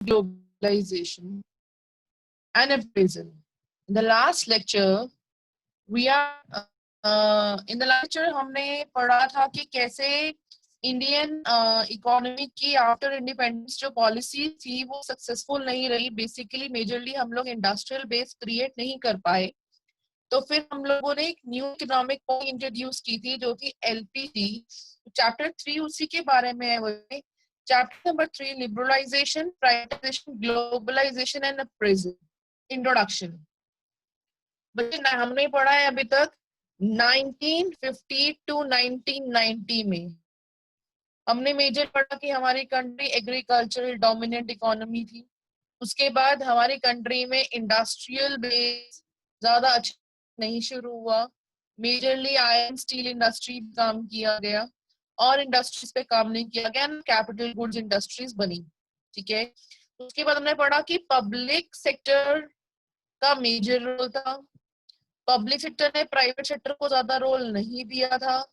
globalization and appraisal. In the last lecture, in the last lecture हमने पढ़ा था कि कैसे इंडियन इकोनॉमी की आफ्टर इंडिपेंडेंस जो पॉलिसी थी वो सक्सेसफुल नहीं रही. बेसिकली मेजरली हम लोग इंडस्ट्रियल बेस क्रिएट नहीं कर पाए. तो फिर हम लोगों ने एक न्यू इकोनॉमिक पॉलिसी इंट्रोड्यूस की थी जो कि एलपीसी. चैप्टर 3 उसी के बारे में है. वो chapter number 3, liberalisation, privatisation, globalisation and appraisal. Introduction. बच्चे हमने पढ़ा है अभी तक 1950 टू 1990 में. हमने मेजर पढ़ा कि हमारी कंट्री एग्रीकल्चरल डोमिनेंट इकोनॉमी थी. उसके बाद हमारी कंट्री में इंडस्ट्रियल बेस ज्यादा अच्छा नहीं शुरू हुआ. मेजरली आयरन स्टील इंडस्ट्री काम किया गया और इंडस्ट्रीज पे काम नहीं किया गया. कैपिटल गुड्स इंडस्ट्रीज बनी. ठीक है. उसके बाद हमने पढ़ा कि पब्लिक सेक्टर का मेजर रोल था. पब्लिक सेक्टर ने प्राइवेट सेक्टर को ज्यादा रोल नहीं दिया था,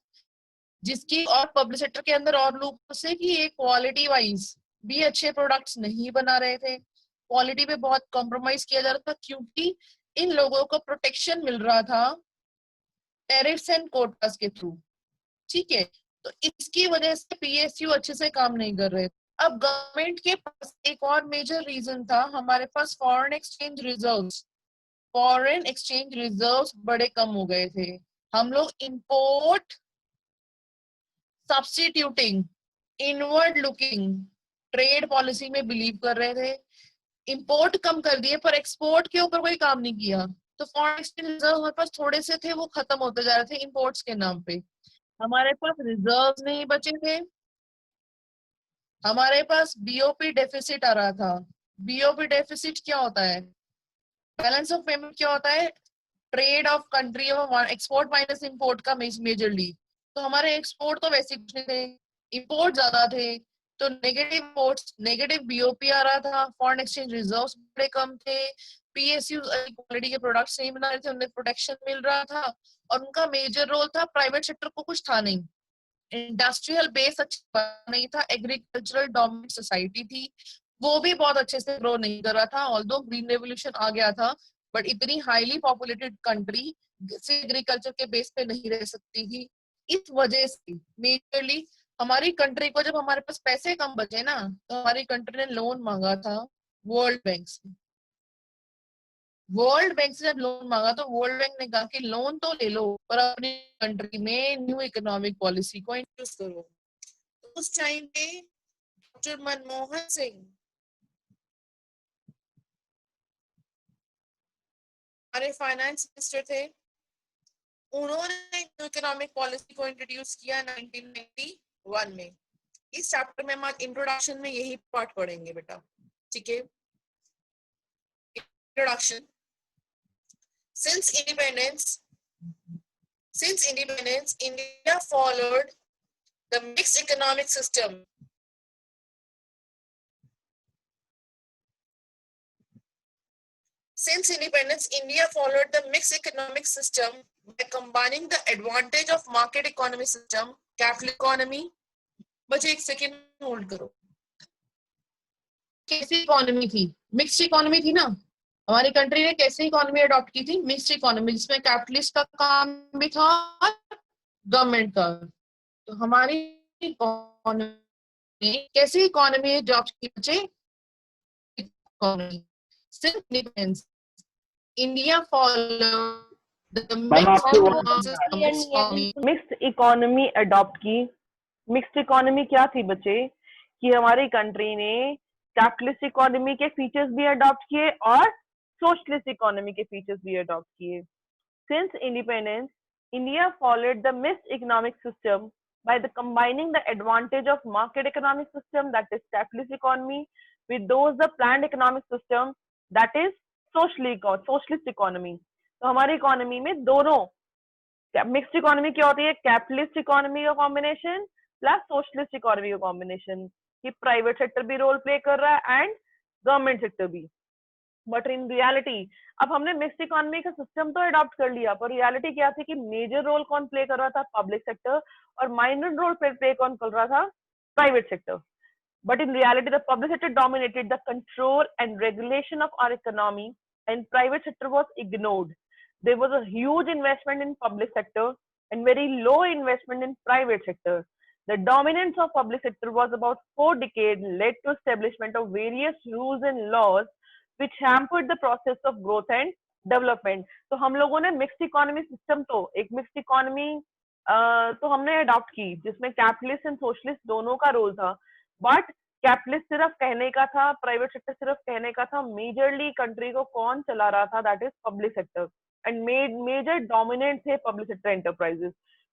जिसकी और पब्लिक सेक्टर के अंदर और लोग से कि ये क्वालिटी वाइज भी अच्छे प्रोडक्ट्स नहीं बना रहे थे. क्वालिटी पे बहुत कॉम्प्रोमाइज किया जा रहा था क्योंकि इन लोगों को प्रोटेक्शन मिल रहा था टैरिफ्स एंड कोटास के थ्रू. ठीक है. तो इसकी वजह से पीएसयू अच्छे से काम नहीं कर रहे. अब गवर्नमेंट के पास एक और मेजर रीजन था. हमारे पास फॉरेन एक्सचेंज रिजर्व्स बड़े कम हो गए थे. हम लोग import substituting inward looking trade policy में बिलीव कर रहे थे. इंपोर्ट कम कर दिए पर एक्सपोर्ट के ऊपर कोई काम नहीं किया. तो फॉरेन एक्सचेंज रिजर्व हमारे पास थोड़े से थे, वो खत्म होते जा रहे थे इंपोर्ट्स के नाम पे. हमारे पास रिजर्व्स नहीं बचे थे. हमारे पास बीओपी डेफिसिट आ रहा था. बीओपी डेफिसिट क्या होता है? बैलेंस ऑफ पेमेंट क्या होता है? Trade off country of export minus import का मेजरली. तो हमारे एक्सपोर्ट तो वैसे कुछ नहीं थे, इंपोर्ट ज्यादा थे. तो नेगेटिव बीओपी आ रहा था. फॉरेन एक्सचेंज रिजर्व्स बड़े कम थे. पीएसयू क्वालिटी के प्रोडक्ट्स नहीं बना रहे थे, उन्हें प्रोटेक्शन मिल रहा था. और उनका मेजर रोल था. प्राइवेट सेक्टर को कुछ था नहीं. इंडस्ट्रियल बेस अच्छा नहीं था. एग्रीकल्चरल डोमिनेंट सोसाइटी थी, वो भी बहुत अच्छे से ग्रो नहीं कर रहा था. ऑल्दो ग्रीन रेवोल्यूशन आ गया था, बट इतनी हाईली पॉपुलेटेड कंट्री से एग्रीकल्चर के बेस पे नहीं रह सकती थी. इस वजह से मेजरली हमारी कंट्री को, जब हमारे पास पैसे कम बचे ना, तो हमारी कंट्री ने लोन मांगा था वर्ल्ड बैंक से. वर्ल्ड बैंक से जब लोन मांगा तो वर्ल्ड बैंक ने कहा कि लोन तो ले लो पर अपनी कंट्री में न्यू इकोनॉमिक पॉलिसी को इंट्रोड्यूस करो. तो उस टाइम पे डॉक्टर मनमोहन सिंह हमारे फाइनेंस मिनिस्टर थे. उन्होंने इकोनॉमिक पॉलिसी को इंट्रोड्यूस किया 1991 में. इस चैप्टर में हम इंट्रोडक्शन में यही पार्ट पढ़ेंगे बेटा. ठीक है. Introduction. Since independence, India followed the mixed economic system. Since independence, India followed the mixed economic system by combining the advantage of market economy system, capital economy. बच्चे एक सेकेंड होल्ड करो. कैसी इकोनॉमी थी? Mixed economy थी ना. हमारी country ने कैसी इकोनॉमी अडॉप्ट की थी? मिक्स्ड इकोनॉमी, जिसमें कैपिटलिस्ट का काम भी था गवर्नमेंट का. तो हमारी इकोनॉमी कैसी इकोनॉमी अडॉप्ट की बच्चे? Economy. Since independence India follow mixed economy adopt की. मिक्स्ड इकोनॉमी क्या थी बच्चे? कि हमारी कंट्री ने कैपिटलिस्ट इकोनॉमी के फीचर्स भी अडॉप्ट किए और सोशलिस्ट इकोनॉमी के फीचर्स भी अडॉप्ट किए. Since independence, India followed the mixed economic system by the combining the advantage of market economic system, that is capitalist economy, with those the planned economic system, that is socialist economy. तो हमारी economy में दोनों mixed economy क्या होती है? Capitalist economy का combination plus socialist economy का combination. कि प्राइवेट सेक्टर भी रोल प्ले कर रहा है एंड गवर्नमेंट सेक्टर भी. बट इन रियलिटी अब हमने मिक्स्ड इकोनॉमी का सिस्टम तो अडॉप्ट कर लिया, पर रियलिटी क्या थी कि मेजर रोल कौन प्ले कर रहा था? Public sector. और माइनर रोल प्ले कौन कर रहा था? Private sector. But in reality, the public sector dominated the control and regulation of our economy, and private sector was ignored. There was a huge investment in public sector and very low investment in private sector. The dominance of public sector was about 4 decades, led to establishment of various rules and laws which hampered the process of growth and development. तो हम लोगों ने mixed economy system, तो एक mixed economy तो हमने adopt की जिसमें कैपिटलिस्ट एंड सोशलिस्ट दोनों का रोल था. बट कैपिटलिस्ट सिर्फ कहने का था, प्राइवेट सेक्टर सिर्फ कहने का था. मेजरली कंट्री को कौन चला रहा था? That is public sector. And major dominant थे पब्लिक सेक्टर एंटरप्राइजेस.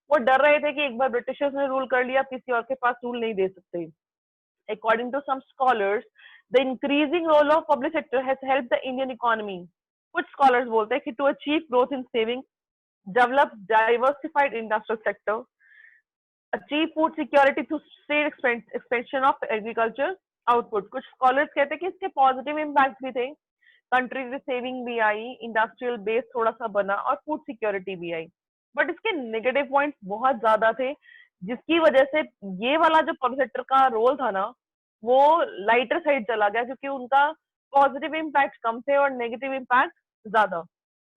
वो डर रहे थे कि एक बार ब्रिटिशर्स ने रूल कर लिया, किसी और के पास रूल नहीं दे सकते. According to some scholars, the increasing role of public sector has helped the Indian economy. कुछ scholars बोलते हैं कि to achieve growth in savings, develop diversified industrial sector, achieve food security through state expansion of agriculture output. कुछ scholars कहते हैं कि इसके positive impact भी थे. कंट्री की सेविंग भी आई, इंडस्ट्रियल बेस थोड़ा सा बना और फूड सिक्योरिटी भी आई. बट इसके नेगेटिव पॉइंट्स बहुत ज्यादा थे, जिसकी वजह से ये वाला जो पब्लिक सेक्टर का रोल था ना, वो लाइटर साइड चला गया, क्योंकि उनका पॉजिटिव इम्पैक्ट कम थे और नेगेटिव इम्पैक्ट ज्यादा.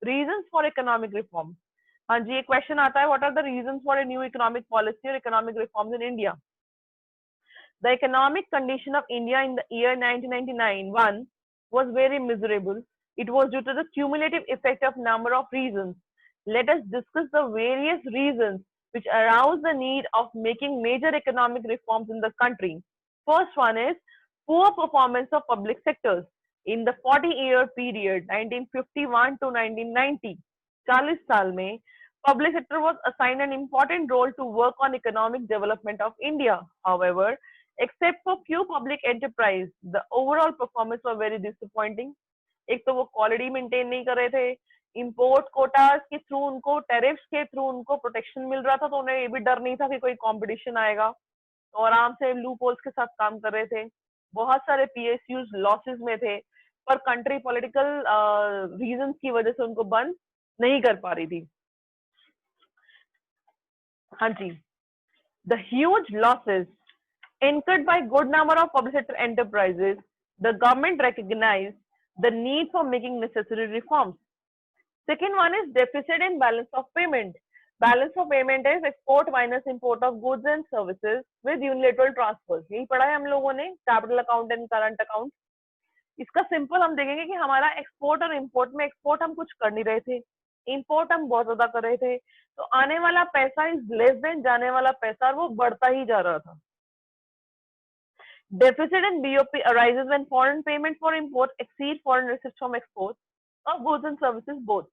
Reasons for economic reform. हाँ जी, एक क्वेश्चन आता है, what are the reasons for a new economic policy और economic reforms in India? The economic condition of India in the year 1999 was very miserable. It was due to the cumulative effect of number of reasons. Let us discuss the various reasons which arouse the need of making major economic reforms in the country. First one is poor performance of public sectors. In the 40-year period 1951 to 1990, 40 साल में public sector was assigned an important role to work on economic development of India. However, except for few public enterprise, the overall performance was very disappointing. एक तो वो quality maintain नहीं कर रहे थे, import quotas के थ्रू उनको, tariffs के थ्रू उनको प्रोटेक्शन मिल रहा था, तो उन्हें ये भी डर नहीं था कि कोई कंपटीशन आएगा, तो आराम से लूप होल्स के साथ काम कर रहे थे. बहुत सारे पीएसयूज लॉसेस में थे, पर कंट्री पॉलिटिकल रीजंस की वजह से उनको बंद नहीं कर पा रही थी. हाँ जी, the huge losses incurred by good number of public sector enterprises, the government recognized the need for making necessary reforms. Second one is deficit in balance of payment. Balance of payment is export minus import of goods and services with unilateral transfers. यही पढ़ा है हम लोगों ने, capital account and current account. इसका simple हम देखेंगे कि हमारा एक्सपोर्ट और इंपोर्ट में, एक्सपोर्ट हम कुछ कर नहीं रहे थे, इंपोर्ट हम बहुत ज्यादा कर रहे थे, तो आने वाला पैसा इज लेस देन जाने वाला पैसा, और वो बढ़ता ही जा रहा था. Deficit in BOP arises when foreign payments for import exceed foreign receipts from exports of goods and services both.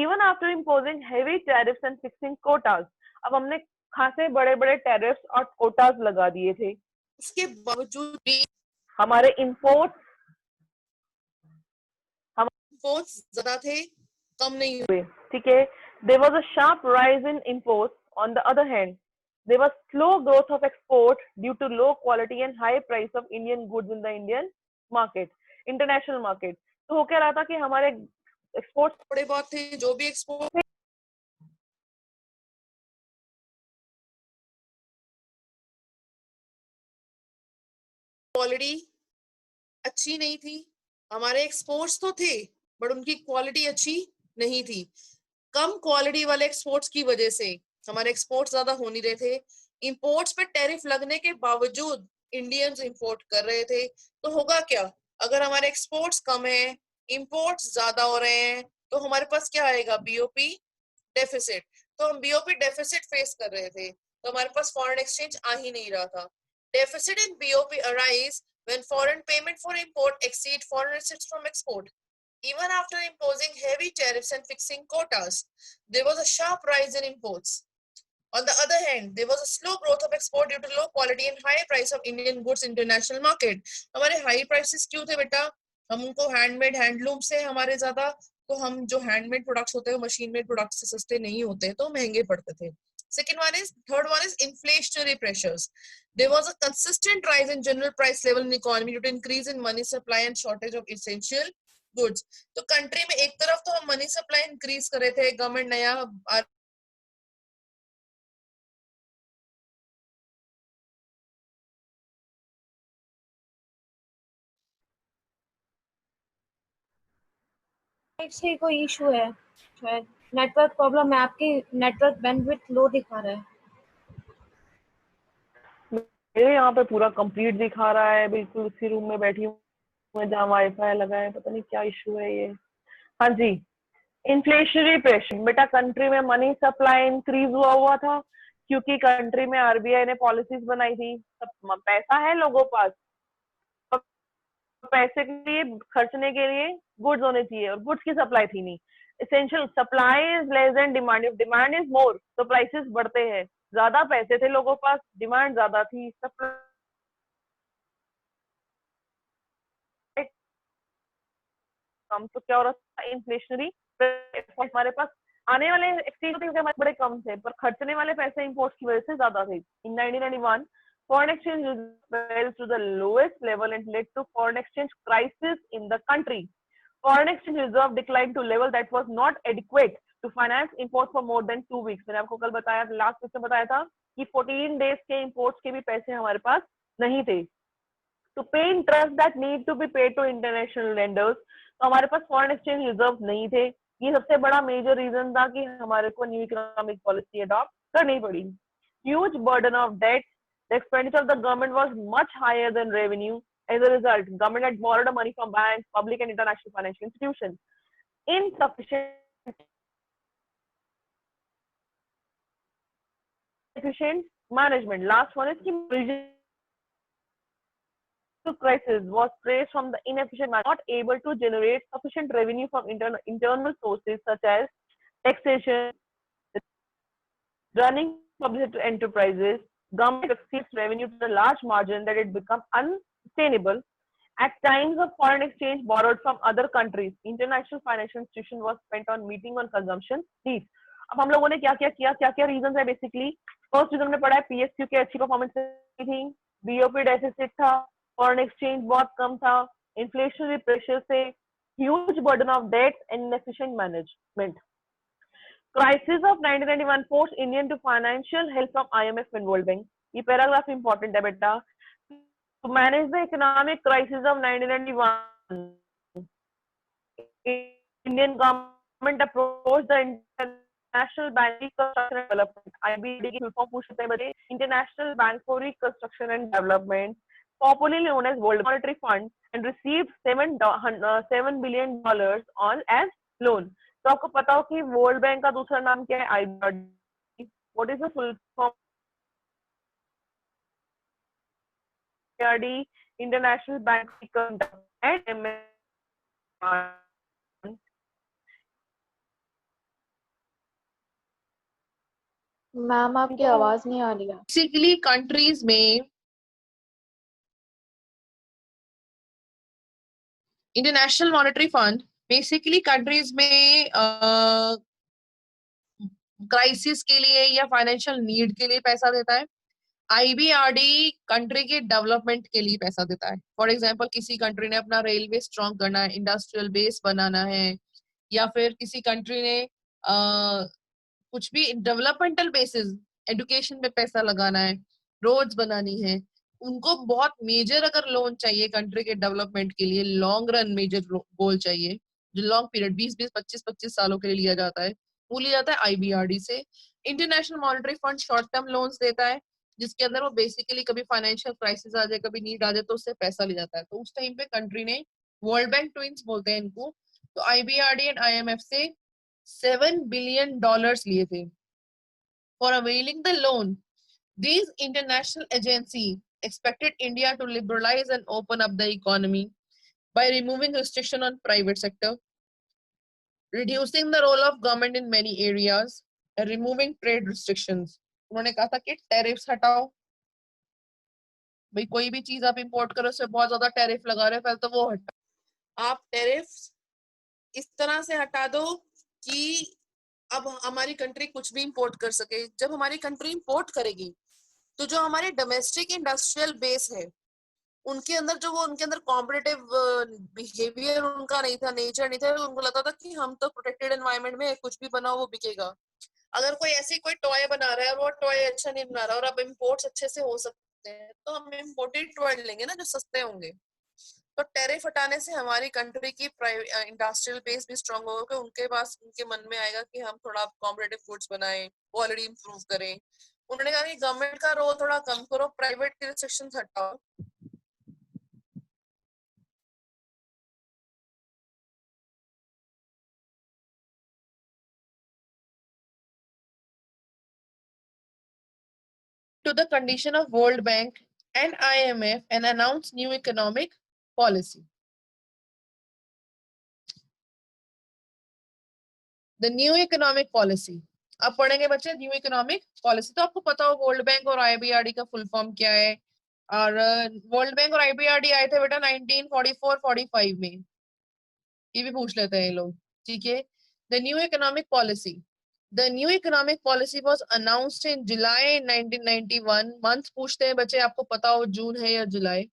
Even after imposing heavy tariffs and fixing quotas, अब हमने खासे बड़े-बड़े tariffs और quotas लगा दिए थे, उसके बावजूद भी हमारे imports ज्यादा थे, कम नहीं हुए. ठीक है, there was a sharp rise in imports. On the other hand, there was slow growth of export due to low quality and high price of Indian goods in the Indian market, international market. तो हो क्या रहा था कि हमारे exports थोड़े बहुत थे, जो भी एक्सपोर्ट क्वालिटी अच्छी नहीं थी. हमारे एक्सपोर्ट्स तो थे, बट उनकी क्वालिटी अच्छी नहीं थी. कम क्वालिटी वाले एक्सपोर्ट्स की वजह से हमारे एक्सपोर्ट्स ज्यादा हो नहीं रहे थे. इंपोर्ट्स पे टैरिफ लगने के बावजूद इंडियंस इंपोर्ट कर रहे थे. तो होगा क्या? अगर हमारे एक्सपोर्ट्स कम है, इंपोर्ट्स ज्यादा हो रहे हैं, तो हमारे पास क्या आएगा? BOP deficit. तो हम बीओपी डेफिसिट फेस कर रहे थे, तो हमारे पास फॉरेन एक्सचेंज आ ही नहीं रहा था. Deficit in BOP arise when foreign payment for import exceed foreign receipts from export. Even after imposing heavy tariffs and fixing quotas, there was a sharp rise in imports. On the other hand, there was a slow growth of export due to low quality and high price of Indian goods in international market. हमारे high prices क्यों थे बेटा? हमको handmade handloom से हमारे ज्यादा, तो हम जो हैंडमेड प्रोडक्ट्स होते हैं मशीन मेड प्रोडक्ट्स से सस्ते नहीं होते, तो महंगे पड़ते थे. Third one is inflationary pressures. There was a consistent rise in general price level in the economy due to increase in money supply and shortage of essential goods. तो country में एक तरफ तो हम मनी सप्लाई इंक्रीज कर रहे थे, government नया साइड से कोई इशू है, शायद नेटवर्क प्रॉब्लम है, आपकी नेटवर्क बैंडविड्थ लो दिखा रहा है। मेरे यहाँ पे पूरा कंप्लीट दिखा रहा है, बिल्कुल उसी रूम में बैठी हूँ मैं जहाँ वाईफाई लगा है, पता नहीं क्या इशू है ये। हाँ जी, इन्फ्लेशनरी प्रेशर बेटा, कंट्री में मनी सप्लाई इंक्रीज हुआ था क्योंकि कंट्री में आरबीआई ने पॉलिसीज बनाई थी। सब पैसा है लोगों पास, पैसे के लिए खर्चने के लिए गुड्स होने चाहिए और गुड्स की सप्लाई थी नहीं। Essential supply is less than demand, if demand is more तो प्राइसेस बढ़ते हैं। ज्यादा पैसे थे लोगों पास, डिमांड ज्यादा थी, सप्लाई कम, तो क्या हो रहा था, इन्फ्लेशनरी। हमारे पास आने वाले एक्सचेंज हमारे बड़े कम थे पर खर्चने वाले पैसे इंपोर्ट की वजह से ज्यादा थे। इन 1991 foreign exchange fell to the lowest level and led to foreign exchange crisis in the country. Foreign exchange reserve declined to level that was not adequate to finance imports for more than 2 weeks. मैंने आपको कल बताया, last week में बताया था कि 14 days के imports के भी पैसे हमारे पास नहीं थे। to pay interest that need to be paid to international lenders, तो हमारे पास फॉरेन एक्सचेंज रिजर्व नहीं थे। ये सबसे बड़ा मेजर रीजन था कि हमारे को न्यू इकोनॉमिक पॉलिसी अडॉप्ट करनी पड़ी। Huge burden of debt, the expenditure of the government was much higher than revenue. As a result, government had borrowed money from banks, public and international financial institutions. Insufficient efficient management. Last one is कि crisis was traced from the inefficient management, not able to generate sufficient revenue from internal sources such as taxation, running public enterprises. Government exceeds revenue to a large margin that it becomes unsustainable. At times of foreign exchange borrowed from other countries, international financial institution was spent on meeting on consumption needs. अब हम लोगों ने क्या क्या किया, क्या क्या reason है बेसिकली। फर्स्ट रीजन ने पढ़ा है पीएसक्यू की अच्छी परफॉर्मेंस थी, बीओपी डेफिसिट था, फॉरेन एक्सचेंज बहुत कम था, इन्फ्लेशनरी प्रेशर से, huge burden of debt and inefficient management. Crisis of 1991 force Indian to financial help from IMF and World Bank. ये पैराग्राफ इंपॉर्टेंट है बेटा। To manage the economic crisis of 1991, Indian government approached the International Bank for Reconstruction and Development (IBD) की full form पूछ सकते हैं बच्चे। International Bank for Reconstruction and Development, popularly known as World Monetary Fund, and received $7 billion on as loan. तो आपको पता हो कि वर्ल्ड बैंक का दूसरा नाम क्या है, IBD. What is the full form? IBD, International Bank and ma'am आपकी आवाज नहीं आ रही है। बेसिकली कंट्रीज में international monetary fund basically countries में क्राइसिस के लिए या फाइनेंशियल नीड के लिए पैसा देता है। आईबीआरडी कंट्री के डेवलपमेंट के लिए पैसा देता है। फॉर एग्जांपल किसी कंट्री ने अपना रेलवे स्ट्रॉन्ग करना है, इंडस्ट्रियल बेस बनाना है, या फिर किसी कंट्री ने कुछ भी डेवलपमेंटल बेसिस एजुकेशन पे पैसा लगाना है, रोड्स बनानी है, उनको बहुत मेजर अगर लोन चाहिए कंट्री के डेवलपमेंट के लिए, लॉन्ग रन मेजर गोल चाहिए जो लॉन्ग पीरियड 20-20 25-25 सालों के लिए लिया जाता है, वो लिया जाता है आईबीआरडी से। International monetary fund short term loans देता है जिसके अंदर वो बेसिकली कभी फाइनेंशियल क्राइसिस आ जाए, कभी नीड आ जाए तो उससे पैसा ले जाता है। तो उस टाइम पे कंट्री ने, वर्ल्ड बैंक ट्विंस बोलते हैं इनको, तो आईबीआरडी एंड आईएमएफ से $7 billion लिए थे। For availing the loan, these international agencies expected India to liberalize and open up the economy by removing restriction on private sector, reducing the role of government in many areas, and removing trade restrictions. उन्होंने कहा था कि tariffs हटाओ, भाई कोई भी चीज आप इंपोर्ट करो उससे बहुत ज्यादा टैरिफ लगा रहे हो, पहले तो वो हटाओ। आप टैरिफ्स इस तरह से हटा दो कि अब हमारी कंट्री कुछ भी इंपोर्ट कर सके। जब हमारी कंट्री इंपोर्ट करेगी तो जो हमारे डोमेस्टिक इंडस्ट्रियल बेस है उनके अंदर जो वो उनके अंदर कॉम्पिटिटिव बिहेवियर उनका नहीं था, नेचर नहीं था, उनको लगता था कि हम तो प्रोटेक्टेड एनवायरनमेंट में कुछ भी बनाओ वो बिकेगा। अगर कोई ऐसी कोई टॉय बना रहा है और वो टॉय अच्छा नहीं बना रहा और अब इम्पोर्ट्स अच्छे से हो सकते हैं तो हम इम्पोर्टेड टॉय लेंगे ना जो सस्ते होंगे। तो टैरिफ हटाने से हमारी कंट्री की इंडस्ट्रियल बेस भी स्ट्रांग होगा, कि उनके पास उनके मन में आएगा कि हम थोड़ा कॉम्पिटिटिव गुड्स बनाएं, क्वालिटी इंप्रूव करें। उन्होंने कहा कि गवर्नमेंट का रोल थोड़ा कम करो, प्राइवेट के रिस्ट्रिक्शंस हटाओ। To the condition of World Bank and IMF and announce new economic policy. The new economic policy. अब पढ़ेंगे बच्चे न्यू इकोनॉमिक पॉलिसी। तो आपको पता हो वर्ल्ड बैंक और आईबीआरडी का फुल फॉर्म क्या है, और वर्ल्ड बैंक और आईबीआरडी आए थे बेटा 1944-45 में, ये भी पूछ लेते हैं ये लोग, ठीक है। The new economic policy, the new economic policy was announced in July 1991। Month पूछते हैं बच्चे, आपको पता हो जून है या जुलाई।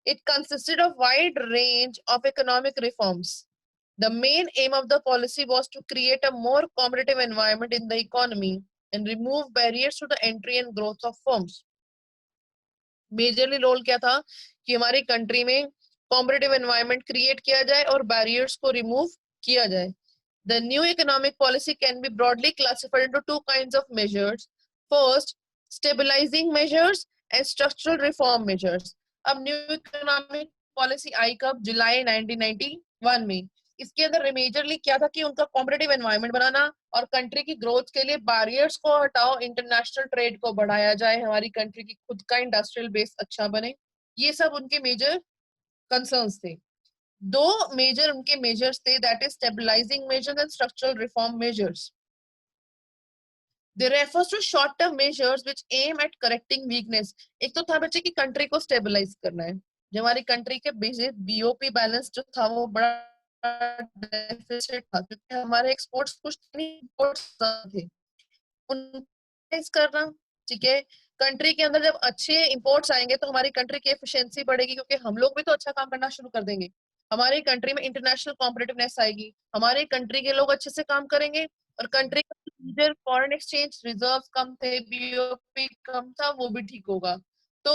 It consisted of wide range of economic reforms. The main aim of the policy was to create a more competitive environment in the economy and remove barriers to the entry and growth of firms. Majorly role क्या था कि हमारी country में competitive environment create किया जाए और barriers को remove किया जाए। The new economic policy can be broadly classified into two kinds of measures. First, stabilizing measures and structural reform measures. अब न्यू इकोनॉमिक पॉलिसी आई कब? जुलाई 1991 में। इसके अंदर मेजरली क्या था कि उनका कॉम्पिटिटिव एनवायरनमेंट बनाना और कंट्री की ग्रोथ के लिए बैरियर्स को हटाओ, इंटरनेशनल ट्रेड को बढ़ाया जाए, हमारी कंट्री की खुद का इंडस्ट्रियल बेस अच्छा बने। ये सब उनके मेजर कंसर्न्स थे। दो मेजर उनके मेजर्स थे, that is stabilising measures and structural reform measures. They refers to short-term measures which aim at correcting weakness. एक तो था बच्चे की कंट्री को स्टेबलाइज करना है। जो हमारी कंट्री के बीओपी बैलेंस जो था वो बड़ा डेफिसिट था, क्योंकि हमारे एक्सपोर्ट्स कुछ नहीं, इंपोर्ट्स थे, उनको करना, ठीक है। कंट्री के अंदर जब अच्छे इंपोर्ट्स आएंगे तो हमारी कंट्री की एफिशिएंसी बढ़ेगी, क्योंकि हम लोग भी तो अच्छा काम करना शुरू कर देंगे। हमारी कंट्री में इंटरनेशनल कॉम्पिटिटिवनेस आएगी, हमारी कंट्री के लोग अच्छे से काम करेंगे, और कंट्री का फॉरेन एक्सचेंज रिजर्व कम थे, बीओपी कम था, वो भी ठीक होगा। तो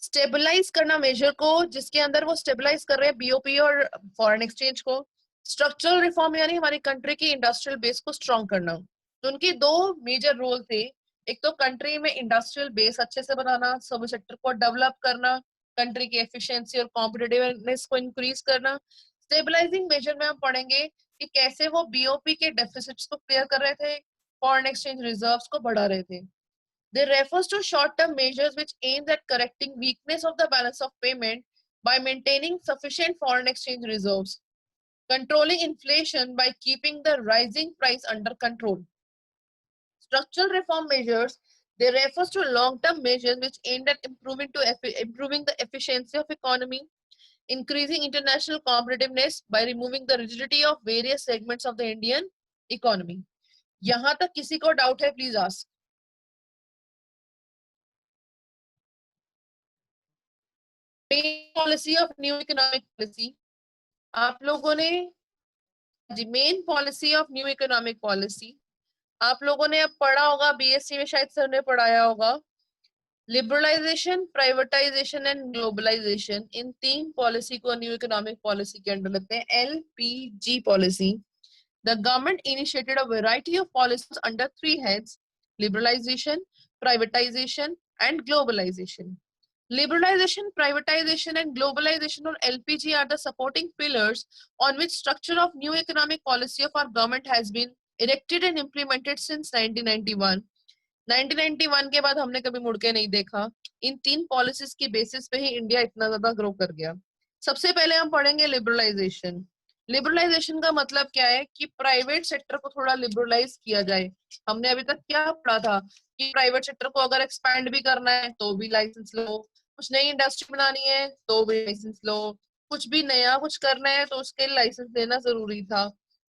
स्टेबलाइज करना मेजर को, जिसके अंदर वो स्टेबलाइज कर रहे हैं बीओपी और फॉरेन एक्सचेंज को। स्ट्रक्चरल रिफॉर्म यानी हमारी कंट्री की इंडस्ट्रियल बेस को स्ट्रॉन्ग करना। तो उनके दो मेजर रोल थे, एक तो कंट्री में इंडस्ट्रियल बेस अच्छे से बनाना, सर्विस सेक्टर को डेवलप करना, कंट्री की एफिशिएंसी और कॉम्पिटिटिवनेस को इंक्रीज करना। स्टेबलाइजिंग मेजर में हम पढ़ेंगे कि कैसे वो बीओपी के डेफिसिट्स को क्लियर कर रहे थे, फॉरेन एक्सचेंज रिजर्व्स को बढ़ा रहे थे। They refers to short-term measures which aims at correcting weakness of the balance of payment by maintaining sufficient foreign exchange reserves, controlling inflation by keeping the rising price under control. Structural reform measures, they refers to long-term measures which aimed at improving the efficiency of economy, increasing international competitiveness by removing the rigidity of various segments of the Indian economy. यहाँ तक किसी को doubt है, please ask. Policy of new economic policy, आप लोगों ने main policy of new economic policy आप लोगों ने अब पढ़ा होगा, बीएससी में शायद सर ने पढ़ाया होगा। लिबरलाइजेशन, प्राइवेटाइजेशन एंड ग्लोबलाइजेशन, इन तीन पॉलिसी को न्यू इकोनॉमिक पॉलिसी के अंडर लेते हैं, LPG policy. The government initiated a variety of policies under three heads, liberalisation, privatisation and globalisation. Liberalization, privatization, and globalization, or LPG, are the supporting pillars on which structure of new economic policy of our government has been erected and implemented since 1991. 1991 के बाद हमने कभी मुड़ के नहीं देखा। इन तीन policies की बेसिस पे ही इंडिया इतना ज्यादा ग्रो कर गया। सबसे पहले हम पढ़ेंगे लिबरलाइजेशन। लिबरलाइजेशन का मतलब क्या है कि प्राइवेट सेक्टर को थोड़ा लिबरलाइज किया जाए। हमने अभी तक क्या पढ़ा था कि प्राइवेट सेक्टर को अगर एक्सपैंड भी करना है तो भी लाइसेंस लो, कुछ नई इंडस्ट्री बनानी है तो भी लाइसेंस लो, कुछ भी नया कुछ करना है तो उसके लिए लाइसेंस लेना जरूरी था।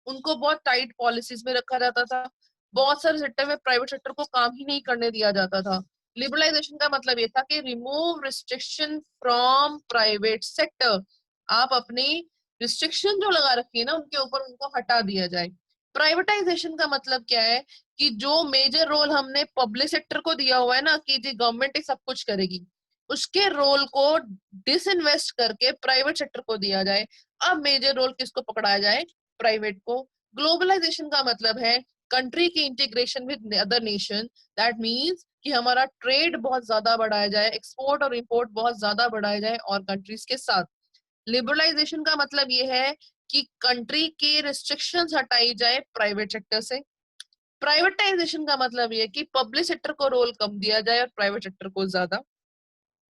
उनको बहुत टाइट पॉलिसीज में रखा जाता था, बहुत सारे सेक्टर में प्राइवेट सेक्टर को काम ही नहीं करने दिया जाता था। लिबरलाइजेशन का मतलब ये था कि remove restriction from private sector, आप अपनी रिस्ट्रिक्शन जो लगा रखी है ना उनके ऊपर, उनको हटा दिया जाए। प्राइवेटाइजेशन का मतलब क्या है कि जो मेजर रोल हमने पब्लिक सेक्टर को दिया हुआ है ना कि जी गवर्नमेंट ही सब कुछ करेगी, उसके रोल को डिसइन्वेस्ट करके प्राइवेट सेक्टर को दिया जाए। अब मेजर रोल किसको पकड़ाया जाए? प्राइवेट को। ग्लोबलाइजेशन का मतलब है कंट्री की integration with other nation. That means कि हमारा ट्रेड बहुत ज्यादा बढ़ाया जाए, एक्सपोर्ट और इंपोर्ट बहुत ज्यादा बढ़ाया जाए और कंट्रीज के साथ। लिबरलाइजेशन का मतलब ये है कि कंट्री के रिस्ट्रिक्शंस हटाई जाए प्राइवेट सेक्टर से। प्राइवेटाइजेशन का मतलब ये है कि पब्लिक सेक्टर को रोल कम दिया जाए और प्राइवेट सेक्टर को ज्यादा।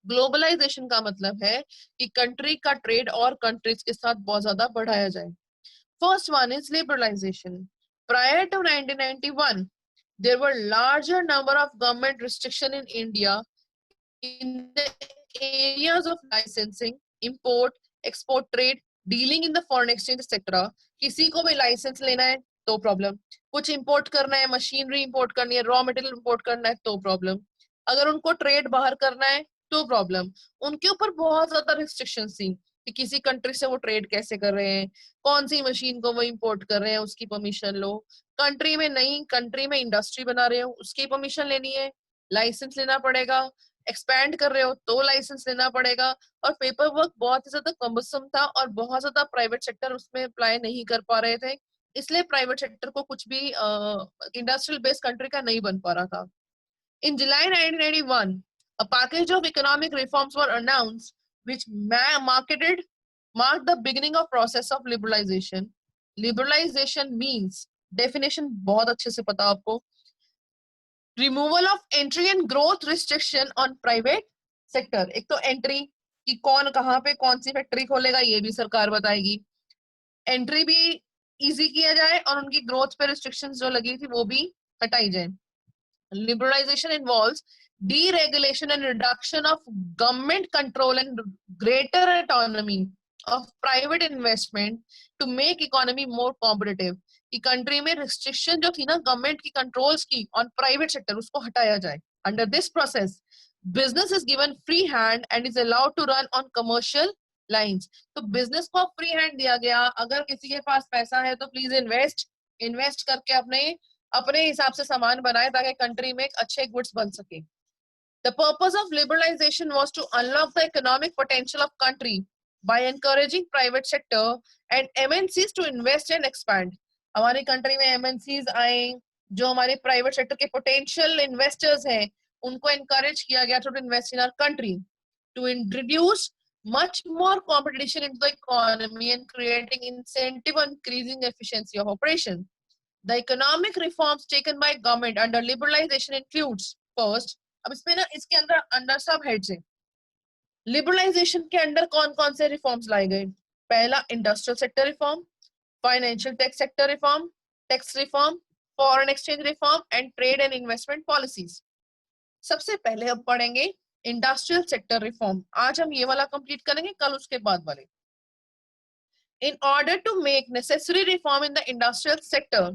ग्लोबलाइजेशन का मतलब है कि कंट्री का ट्रेड और कंट्रीज के साथ बहुत ज्यादा बढ़ाया जाए। First one is liberalisation. Prior to 1991, there were larger number of government restriction in India in the areas of licensing, import, export, trade, dealing in the foreign exchange, etc. किसी को भी लाइसेंस लेना है तो प्रॉब्लम, कुछ import करना है, machinery import करनी है, रॉ मटेरियल इंपोर्ट करना है तो प्रॉब्लम, अगर उनको ट्रेड बाहर करना है तो प्रॉब्लम। उनके ऊपर बहुत ज्यादा रिस्ट्रिक्शन थी कि किसी कंट्री से वो ट्रेड कैसे कर रहे हैं, कौन सी मशीन को वो इंपोर्ट कर रहे हैं, उसकी परमिशन लो। कंट्री में नई कंट्री में इंडस्ट्री बना रहे हो उसकी परमिशन लेनी है, लाइसेंस लेना पड़ेगा। एक्सपैंड कर रहे हो तो लाइसेंस लेना पड़ेगा। और पेपर वर्क बहुत ही ज्यादा कम्बसम था और बहुत ज्यादा प्राइवेट सेक्टर उसमें अप्लाई नहीं कर पा रहे थे, इसलिए प्राइवेट सेक्टर को कुछ भी इंडस्ट्रियल बेस्ड कंट्री का नहीं बन पा रहा था। In July 1981, a package of economic reforms were announced, which marked the beginning of process of liberalization. Liberalization means definition बहुत अच्छे से पता आपको, removal of entry and growth restriction on private sector। एक तो एंट्री कि कौन कहाँ पे कौन सी फैक्ट्री खोलेगा ये भी सरकार बताएगी, एंट्री भी इजी किया जाए और उनकी ग्रोथ पे रिस्ट्रिक्शंस जो लगी थी वो भी हटाई जाए। Liberalization involves deregulation and reduction of government control and greater autonomy of private investment to make economy more competitive। कि कंट्री में रिस्ट्रिक्शन जो थी ना गवर्नमेंट की कंट्रोल्स की ऑन प्राइवेट सेक्टर उसको हटाया जाए। Under this process business is given free hand and is allowed to run on commercial lines. तो बिजनेस को फ्री हैंड दिया गया, अगर किसी के पास पैसा है तो प्लीज इन्वेस्ट करके अपने हिसाब से सामान बनाए ताकि कंट्री में एक अच्छे गुड्स बन सके। The purpose of liberalization was to unlock the economic potential of country by encouraging private sector and MNCs to invest and expand। हमारी कंट्री में MNCs आए जो हमारे प्राइवेट सेक्टर के पोटेंशियल इन्वेस्टर्स हैं उनको एनकरेज किया गया to invest in our country, to introduce much more competition into the economy and creating incentive on increasing efficiency of operation। The economic reforms taken by government under liberalization includes first, अब इसमें ना इसके अंदर सब heads हैं। Liberalisation के अंदर कौन कौन से रिफॉर्म्स लाए गए? पहला industrial sector reform, financial tax sector reform, tax reform, foreign exchange reform and trade and investment policies. सबसे पहले अब पढ़ेंगे इंडस्ट्रियल सेक्टर रिफॉर्म। आज हम ये वाला कंप्लीट करेंगे, कल उसके बाद वाले। In order to make necessary reform in the industrial sector,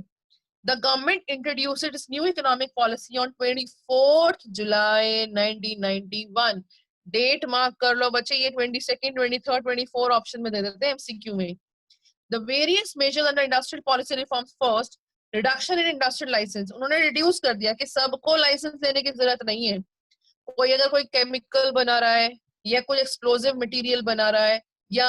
the government introduced its new economic policy on 24th July 1991। Date mark कर लो बच्चे, ये 22nd, 23rd, 24 ऑप्शन में दे देते हैं MCQ में। The various measures under industrial policy reforms, first, reduction in industrial license। उन्होंने reduce कर दिया कि सबको लाइसेंस लेने की जरूरत नहीं है। कोई अगर कोई केमिकल बना रहा है या कोई एक्सप्लोजिव मटेरियल बना रहा है या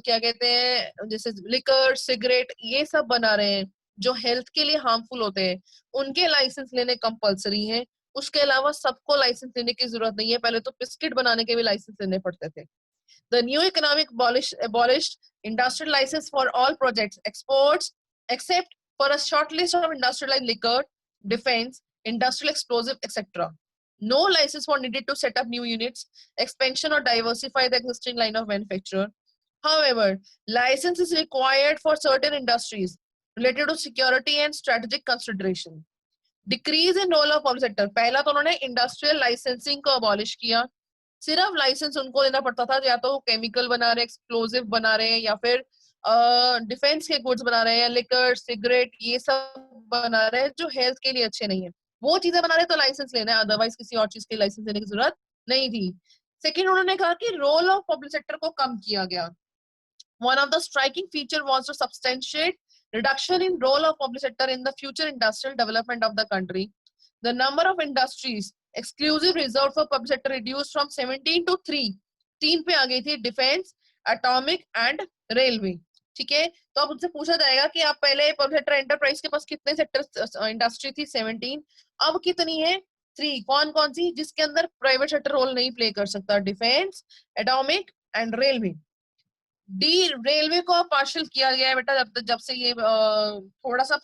क्या कहते हैं जैसे लिकर, सिगरेट, ये सब बना रहे हैं जो हेल्थ के लिए हार्मफुल होते हैं, उनके लाइसेंस लेने कंपलसरी हैं। उसके अलावा सबको लाइसेंस लेने की जरूरत नहीं है, पहले तो बिस्किट बनाने के भी लाइसेंस लेने पड़ते थे। The new economic abolished industrial license for all projects, exports, except for a short list of industrialized liquor, defense, industrial explosive, etc. No license was needed to set up new units, expansion or diversify the existing line of manufacture. However, license is required for certain industries related to security and strategic consideration. Decrease in role of public sector। पहला तो उन्होंने industrial licensing को abolish किया, सिर्फ licence उनको देना पड़ता था या तो केमिकल बना रहे, एक्सप्लोजिव बना रहे हैं या फिर डिफेंस के गुड्स बना रहे हैं, लिकर, सिगरेट, ये सब बना रहे हैं जो हेल्थ के लिए अच्छे नहीं है, वो चीजें बना रहे तो लाइसेंस लेना है, अदरवाइज किसी और चीज के लाइसेंस लेने की जरूरत नहीं थी। सेकेंड, उन्होंने कहा कि रोल ऑफ पब्लिक सेक्टर को कम किया गया। One of the striking feature was to substantiate reduction in role of public sector in the future industrial development of the country. The number of industries exclusive reserve for public sector reduce from 17 to 3 पे आ गई थी, defence, atomic and railway. ठीक है, तो अब उनसे पूछा जाएगा कि आप पहले पब्लिक सेक्टर एंटरप्राइज के पास कितने सेक्टर इंडस्ट्री थी, 17, अब कितनी है, 3। कौन कौन सी, जिसके अंदर प्राइवेट सेक्टर रोल नहीं प्ले कर सकता, defence, atomic and railway. D railway को पार्शल किया गया है बेटा, जब से ये थोड़ा सा